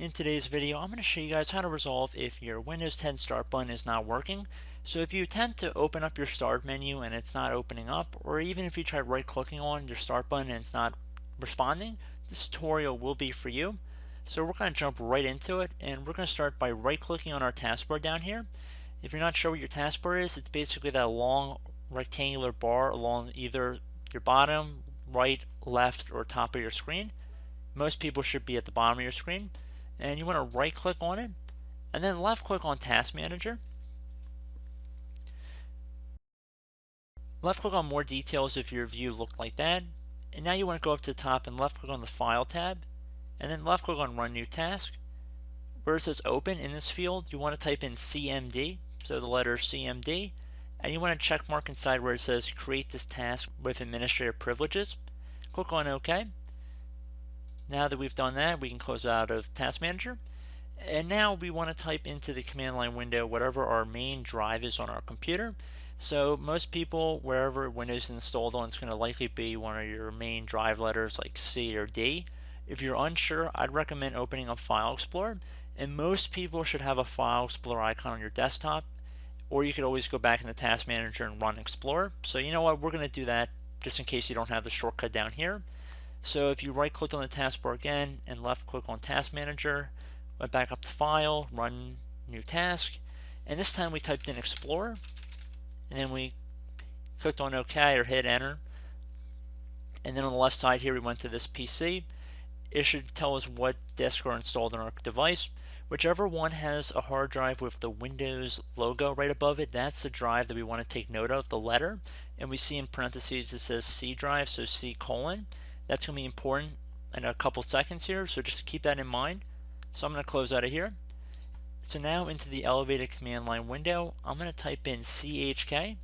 In today's video, I'm going to show you guys how to resolve if your Windows 10 Start button is not working. So if you attempt to open up your Start menu and it's not opening up, or even if you try right-clicking on your Start button and it's not responding, this tutorial will be for you. So we're going to jump right into it, and we're going to start by right-clicking on our taskbar down here. If you're not sure what your taskbar is, it's basically that long rectangular bar along either your bottom, right, left, or top of your screen. Most people should be at the bottom of your screen. And you want to right click on it and then left click on Task Manager. Left click on more details if your view looked like that. And now you want to go up to the top and left click on the File tab and then left click on Run New Task. Where it says Open in this field, you want to type in CMD, so the letter CMD, and you want to check mark inside where it says Create this task with administrative privileges. Click on OK. Now that we've done that, we can close out of Task Manager. And now we want to type into the command line window whatever our main drive is on our computer. So most people, wherever Windows is installed on, it's going to likely be one of your main drive letters like C or D. If you're unsure, I'd recommend opening up File Explorer. And most people should have a File Explorer icon on your desktop. Or you could always go back in the Task Manager and run Explorer. So you know what, we're going to do that just in case you don't have the shortcut down here. So if you right click on the taskbar again and left click on Task Manager, went back up to File, Run New Task, and this time we typed in Explorer, and then we clicked on OK or hit Enter, and then on the left side here we went to this PC. It should tell us what disks are installed on our device. Whichever one has a hard drive with the Windows logo right above it, that's the drive that we want to take note of, the letter, and we see in parentheses it says C drive, so C:. That's going to be important in a couple seconds here, so just keep that in mind. So I'm going to close out of here. So now into the elevated command line window, I'm going to type in CHK,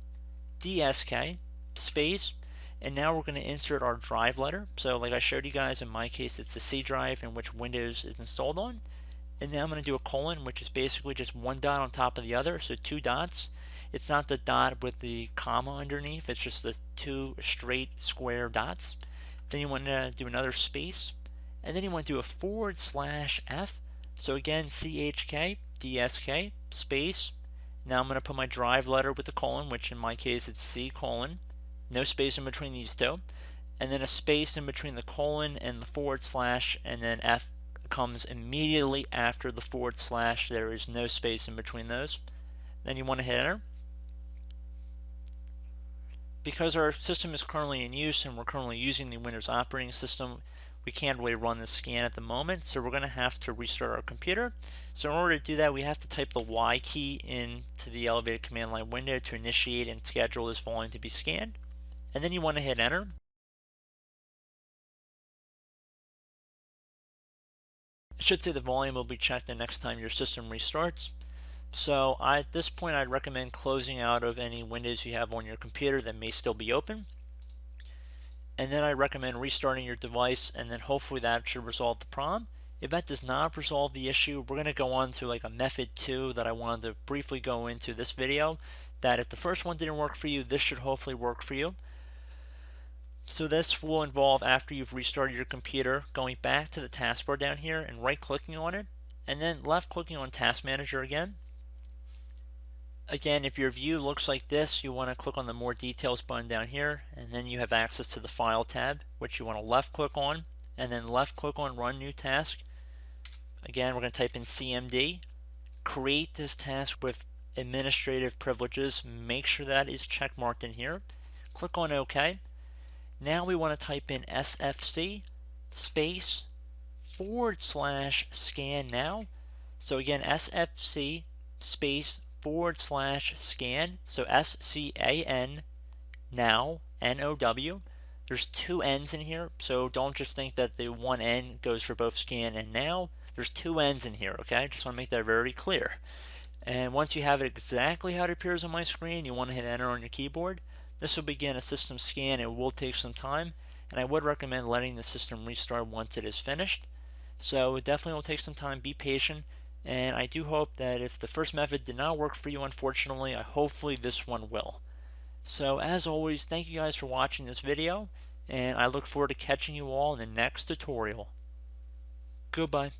DSK, space, and now we're going to insert our drive letter. So like I showed you guys, in my case it's the C drive in which Windows is installed on. And then I'm going to do a colon, which is basically just one dot on top of the other, so two dots. It's not the dot with the comma underneath, it's just the two straight square dots. Then you want to do another space, and then you want to do a /F. So again, CHK, DSK, space. Now I'm going to put my drive letter with the colon, which in my case it's C:, no space in between these two, and then a space in between the colon and the /, and then F comes immediately after the /. There is no space in between those. Then you want to hit Enter. Because our system is currently in use and we're currently using the Windows operating system, we can't really run the scan at the moment, so we're going to have to restart our computer. So in order to do that, we have to type the Y key into the elevated command line window to initiate and schedule this volume to be scanned. And then you want to hit Enter. It should say the volume will be checked the next time your system restarts. So at this point I'd recommend closing out of any windows you have on your computer that may still be open. And then I recommend restarting your device, and then hopefully that should resolve the problem. If that does not resolve the issue, we're going to go on to like a method 2 that I wanted to briefly go into this video, that if the first one didn't work for you, this should hopefully work for you. So this will involve, after you've restarted your computer, going back to the taskbar down here and right clicking on it, and then left clicking on Task Manager again. Again, if your view looks like this, you want to click on the More Details button down here, and then you have access to the File tab, which you want to left click on, and then left click on Run New Task. Again, we're going to type in CMD. Create this task with administrative privileges. Make sure that is check marked in here. Click on OK. Now we want to type in SFC space /scan now. So again, SFC space /scan, so SCAN now, NOW. There's two N's in here, so don't just think that the one N goes for both scan and now. There's two N's in here, okay? Just want to make that very clear. And once you have it exactly how it appears on my screen, you want to hit Enter on your keyboard. This will begin a system scan. It will take some time, and I would recommend letting the system restart once it is finished. So it definitely will take some time. Be patient. And I do hope that if the first method did not work for you, unfortunately, hopefully this one will. So as always, thank you guys for watching this video, and I look forward to catching you all in the next tutorial. Goodbye.